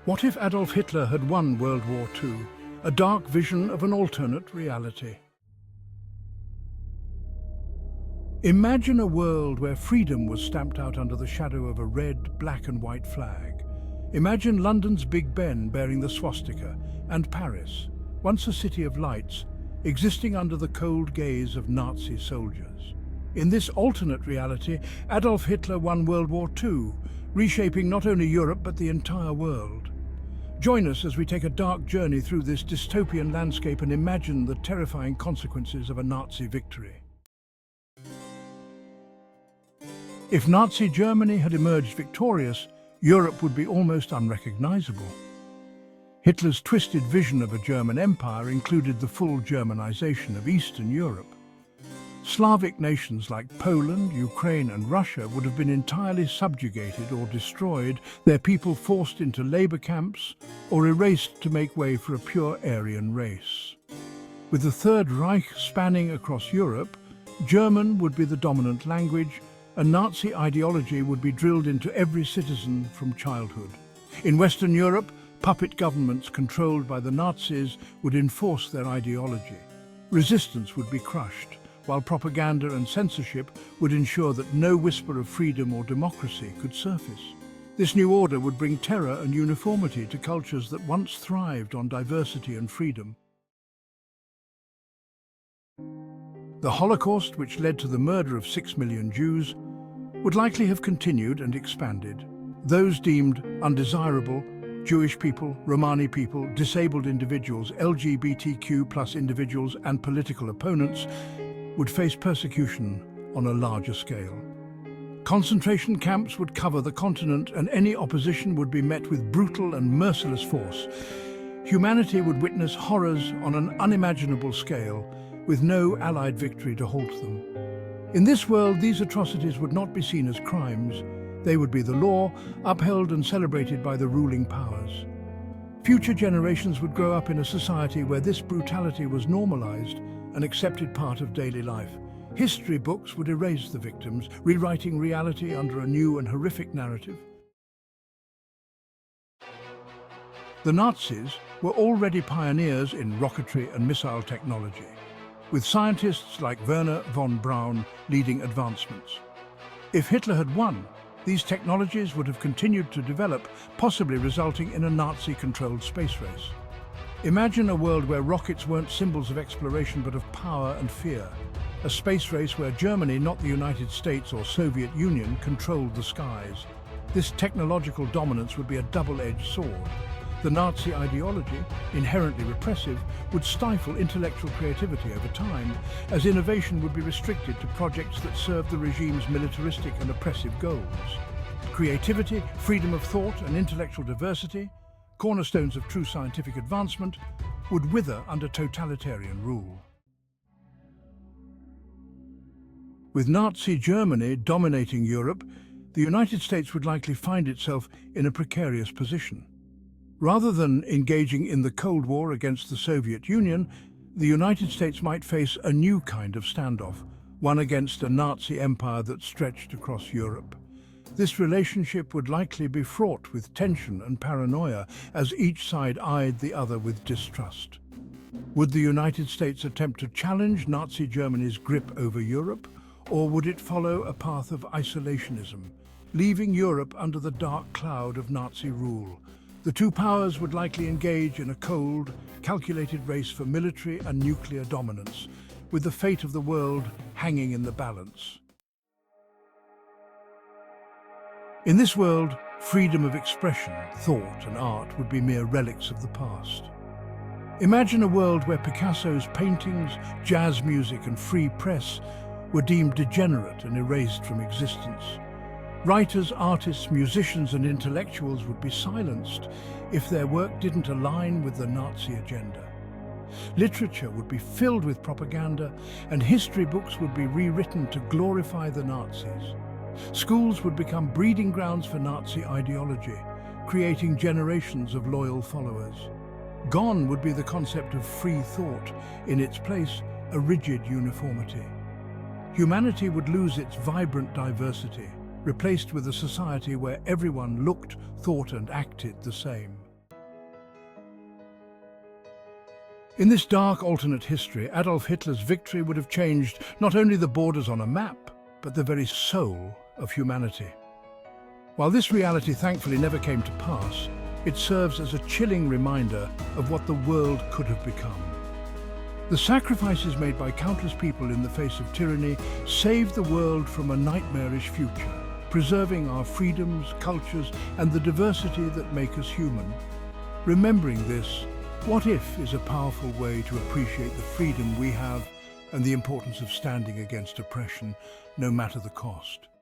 What if Adolf Hitler had won World War II? A dark vision of an alternate reality. Imagine a world where freedom was stamped out under the shadow of a red, black and white flag. Imagine London's Big Ben bearing the swastika, and Paris, once a city of lights, existing under the cold gaze of Nazi soldiers. In this alternate reality, Adolf Hitler won World War II, reshaping not only Europe but the entire world. Join us as we take a dark journey through this dystopian landscape and imagine the terrifying consequences of a Nazi victory. If Nazi Germany had emerged victorious, Europe would be almost unrecognizable. Hitler's twisted vision of a German empire included the full Germanization of Eastern Europe. Slavic nations like Poland, Ukraine and Russia would have been entirely subjugated or destroyed, their people forced into labor camps or erased to make way for a pure Aryan race. With the Third Reich spanning across Europe, German would be the dominant language, and Nazi ideology would be drilled into every citizen from childhood. In Western Europe, puppet governments controlled by the Nazis would enforce their ideology. Resistance would be crushed, while propaganda and censorship would ensure that no whisper of freedom or democracy could surface. This new order would bring terror and uniformity to cultures that once thrived on diversity and freedom. The Holocaust, which led to the murder of 6 million Jews, would likely have continued and expanded. Those deemed undesirable, Jewish people, Romani people, disabled individuals, LGBTQ+ individuals and political opponents would face persecution on a larger scale. Concentration camps would cover the continent and any opposition would be met with brutal and merciless force. Humanity would witness horrors on an unimaginable scale, with no Allied victory to halt them. In this world, these atrocities would not be seen as crimes. They would be the law, upheld and celebrated by the ruling powers. Future generations would grow up in a society where this brutality was normalized, an accepted part of daily life. History books would erase the victims, rewriting reality under a new and horrific narrative. The Nazis were already pioneers in rocketry and missile technology, with scientists like Werner von Braun leading advancements. If Hitler had won, these technologies would have continued to develop, possibly resulting in a Nazi-controlled space race. Imagine a world where rockets weren't symbols of exploration but of power and fear. A space race where Germany, not the United States or Soviet Union, controlled the skies. This technological dominance would be a double-edged sword. The Nazi ideology, inherently repressive, would stifle intellectual creativity over time, as innovation would be restricted to projects that served the regime's militaristic and oppressive goals. Creativity, freedom of thought and intellectual diversity, cornerstones of true scientific advancement, would wither under totalitarian rule. With Nazi Germany dominating Europe, the United States would likely find itself in a precarious position. Rather than engaging in the Cold War against the Soviet Union, the United States might face a new kind of standoff, one against a Nazi empire that stretched across Europe. This relationship would likely be fraught with tension and paranoia as each side eyed the other with distrust. Would the United States attempt to challenge Nazi Germany's grip over Europe, or would it follow a path of isolationism, leaving Europe under the dark cloud of Nazi rule? The two powers would likely engage in a cold, calculated race for military and nuclear dominance, with the fate of the world hanging in the balance. In this world, freedom of expression, thought and art would be mere relics of the past. Imagine a world where Picasso's paintings, jazz music and free press were deemed degenerate and erased from existence. Writers, artists, musicians and intellectuals would be silenced if their work didn't align with the Nazi agenda. Literature would be filled with propaganda and history books would be rewritten to glorify the Nazis. Schools would become breeding grounds for Nazi ideology, creating generations of loyal followers. Gone would be the concept of free thought, in its place, a rigid uniformity. Humanity would lose its vibrant diversity, replaced with a society where everyone looked, thought and acted the same. In this dark alternate history, Adolf Hitler's victory would have changed not only the borders on a map, but the very soul of humanity. While this reality thankfully never came to pass, it serves as a chilling reminder of what the world could have become. The sacrifices made by countless people in the face of tyranny saved the world from a nightmarish future, preserving our freedoms, cultures, and the diversity that make us human. Remembering this, what if is a powerful way to appreciate the freedom we have and the importance of standing against oppression, no matter the cost.